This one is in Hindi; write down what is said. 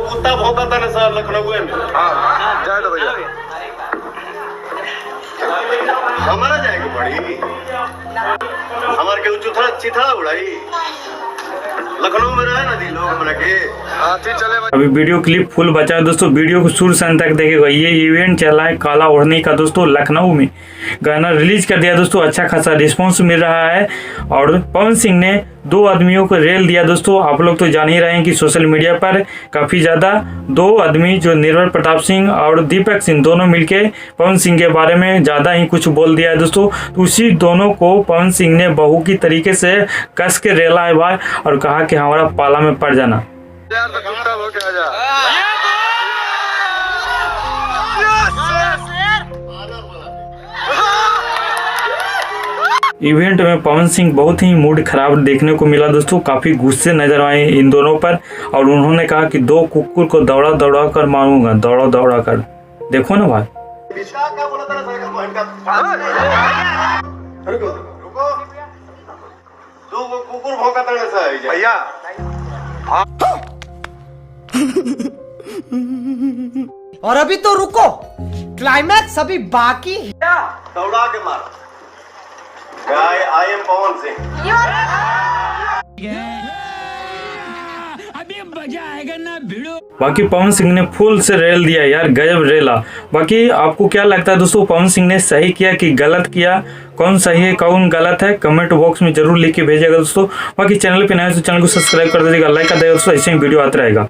कुत्ता भौंका था ना सर लखनऊ में। हाँ जाए तो भैया हमारा जाएगी बड़ी हमारे के चुथड़ा चिथड़ा उड़ाई लखनऊ में रहे नदी लोग हमरा के। हाँ ठीक चले भाई। अभी वीडियो क्लिप फुल बचा है दोस्तों, वीडियो को शुरू से अंत तक देखेगा। ये इवेंट चला है काला ओढ़ने का दोस्तों, लखनऊ में गाना रिलीज कर दिया दोस्तों, अच्छा खासा रिस्पांस मिल रहा है। और पवन सिंह ने 2 आदमियों को रेल दिया दोस्तों। आप लोग तो जान ही रहे हैं कि सोशल मीडिया पर काफ़ी ज़्यादा 2 आदमी जो निर्मल प्रताप सिंह और दीपक सिंह दोनों मिलके पवन सिंह के बारे में ज़्यादा ही कुछ बोल दिया है दोस्तों। तो उसी दोनों को पवन सिंह ने बहू की तरीके से कस के रेला है भाई, और कहा कि हमारा पाला में पड़ जाना। यार तो कुत्ता हो के आजा। इवेंट में पवन सिंह बहुत ही मूड खराब देखने को मिला दोस्तों, काफ़ी गुस्से नजर आए इन दोनों पर। और उन्होंने कहा कि 2 कुकुर को दौड़ा दौड़ा कर मारूंगा, दौड़ा दौड़ा कर। देखो ना भाई, क्या बोला था सर का बहन का। रुको रुको 2 कुकुर भौंका था ना सर भैया और अभी तो रुको, क्लाइमैक्स अभी बाकी है। दौड़ा के मार गाय। I am Pawan Singh. बाकी पवन सिंह ने फुल से रेल दिया यार, गजब रेला। बाकी आपको क्या लगता है दोस्तों, पवन सिंह ने सही किया कि गलत किया? कौन सही है कौन गलत है कमेंट बॉक्स में जरूर लिख के भेजिएगा दोस्तों। बाकी चैनल पे नए तो चैनल को सब्सक्राइब कर दीजिएगा, लाइक कर दीजिएगा दोस्तों, ऐसे ही वीडियो आता रहेगा।